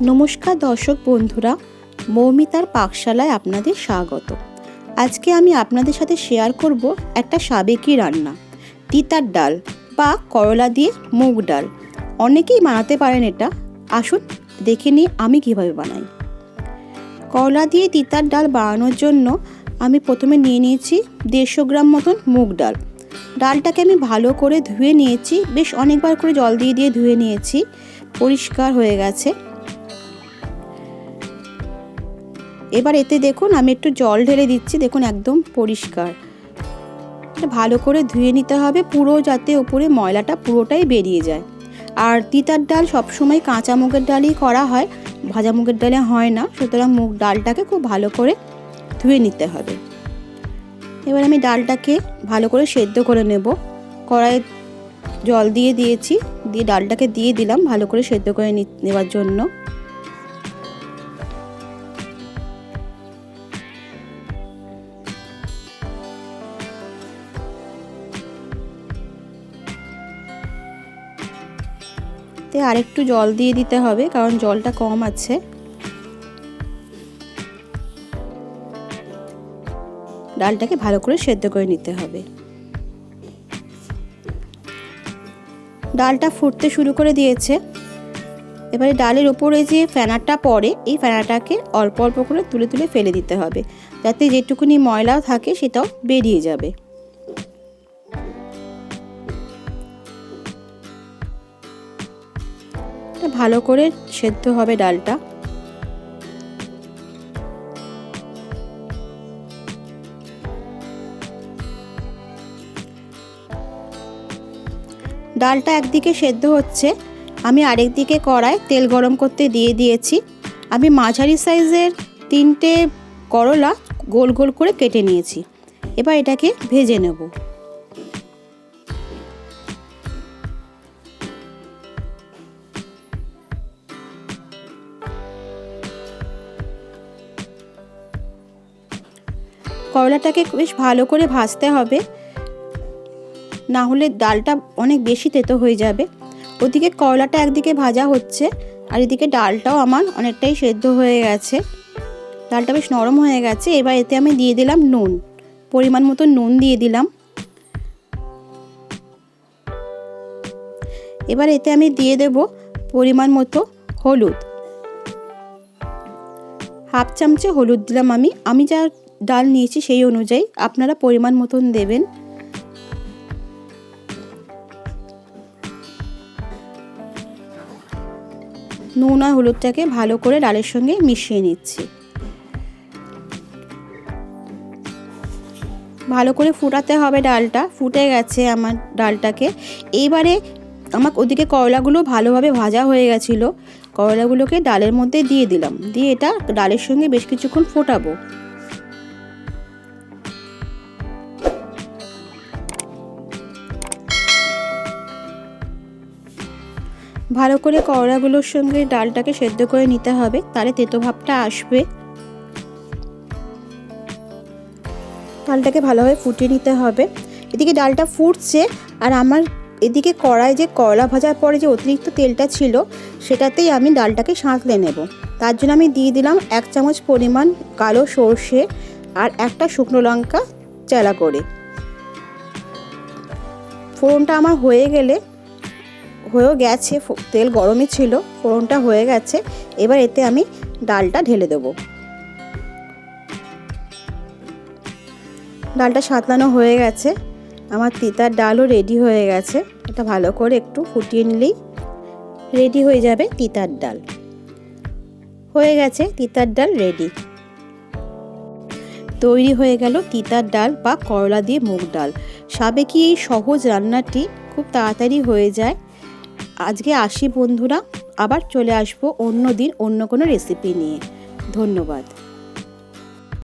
নমস্কার দর্শক বন্ধুরা, মৌমিতার পাকশালায় আপনাদের স্বাগত। আজকে আমি আপনাদের সাথে শেয়ার করব একটা সাবেকি রান্না, তিতার ডাল বা করলা দিয়ে মুগ ডাল। অনেকেই বানাতে পারেন এটা। আসুন দেখে নিই আমি কিভাবে বানাই। করলা দিয়ে তিতার ডাল বানানোর জন্য আমি প্রথমে নিয়ে নিয়েছি 150 গ্রাম মতন মুগ ডাল। ডালটাকে আমি ভালো করে ধুয়ে নিয়েছি, বেশ অনেকবার করে জল দিয়ে দিয়ে ধুয়ে নিয়েছি, পরিষ্কার হয়ে গেছে। এবার এতে দেখুন আমি একটু জল ঢেলে দিচ্ছি, দেখুন একদম পরিষ্কার। ভালো করে ধুয়ে নিতে হবে পুরো, যাতে উপরে ময়লাটা পুরোটাই বেরিয়ে যায়। আর তিতার ডাল সবসময় কাঁচা মুগের ডালই করা হয়, ভাজা মুগের ডালে হয় না, সুতরাং মুগ ডালটাকে খুব ভালো করে ধুয়ে নিতে হবে। এবার আমি ডালটাকে ভালো করে সেদ্ধ করে নেব। কড়াইয়ে জল দিয়ে দিয়েছি, দিয়ে ডালটাকে দিয়ে দিলাম ভালো করে সেদ্ধ করে নেওয়ার জন্য। আর একটু জল দিয়ে দিতে হবে, কারণ জলটা কম আছে। ডালটাকে ভালো করে সেদ্ধ করে নিতে হবে। ডালটা ফুটতে শুরু করে দিয়েছে। এবারে ডালের উপরে যে ফেনাটা পড়ে, এই ফেনাটাকে অল্প অল্প করে তুলে তুলে ফেলে দিতে হবে, যাতে যেটুকুনি ময়লা থাকে সেটাও বেরিয়ে যাবে। ভালো করে সেদ্ধ হবে ডালটা। ডালটা একদিকে সেদ্ধ হচ্ছে, আমি আরেকদিকে কড়ায় তেল গরম করতে দিয়ে দিয়েছি। আমি মাঝারি সাইজের 3টে করলা গোল গোল করে কেটে নিয়েছি। এবার এটাকে ভেজে নেব। করলাটাকে বেশ ভালো করে ভাজতে হবে, না হলে ডালটা অনেক বেশি তেতো হয়ে যাবে। ওদিকে করলাটা একদিকে ভাজা হচ্ছে, আর এদিকে ডালটাও আমার অনেকটাই সেদ্ধ হয়ে গেছে। ডালটা বেশ নরম হয়ে গেছে। এবার এতে আমি দিয়ে দিলাম নুন, পরিমাণ মতো নুন দিয়ে দিলাম। এবার এতে আমি দিয়ে দেব পরিমাণ মতো হলুদ, হাফ চামচে হলুদ দিলাম। আমি যা ডাল নিয়েছি সেই অনুযায়ী আপনারা পরিমাণ মতন দেবেন। নুন আর হলুদটাকে ভালো করে ডালের সঙ্গে মিশিয়ে নিচ্ছি। ভালো করে ফুটাতে হবে ডালটা। ফুটে গেছে আমার ডালটাকে। এইবারে আমার ওদিকে করলাগুলো ভালোভাবে ভাজা হয়ে গেছিলো, করলাগুলোকে ডালের মধ্যে দিয়ে দিলাম, দিয়ে এটা ডালের সঙ্গে বেশ কিছুক্ষণ ফোটাবো। ভালো করে করলাগুলোর সঙ্গে ডালটাকে সেদ্ধ করে নিতে হবে, তাহলে তেতো ভাবটা আসবে। ডালটাকে ভালোভাবে ফুটিয়ে নিতে হবে। এদিকে ডালটা ফুটছে, আর আমার এদিকে কড়াই যে করলা ভাজার পরে যে অতিরিক্ত তেলটা ছিল, সেটাতেই আমি ডালটাকে সাঁতলে নেব। তার জন্য আমি দিয়ে দিলাম 1 চামচ পরিমাণ কালো সর্ষে আর একটা শুকনো লঙ্কা চেলা করে। ফোড়নটা আমার হয়ে গেছে, তেল গরমই ছিল, ফোড়নটা হয়ে গেছে। এবার এতে আমি ডালটা ঢেলে দেব। ডালটা সাঁতলানো হয়ে গেছে, আমার তিতার ডালও রেডি হয়ে গেছে। এটা ভালো করে একটু ফুটিয়ে নিলেই রেডি হয়ে যাবে তিতার ডাল। হয়ে গেছে তিতার ডাল রেডি। তৈরি হয়ে গেল তিতার ডাল বা করলা দিয়ে মুগ ডাল। সাবেকি এই সহজ রান্নাটি খুব তাড়াতাড়ি হয়ে যায়। আজকে আসি বন্ধুরা, আবার চলে আসবো অন্য দিন অন্য কোনো রেসিপি নিয়ে। ধন্যবাদ।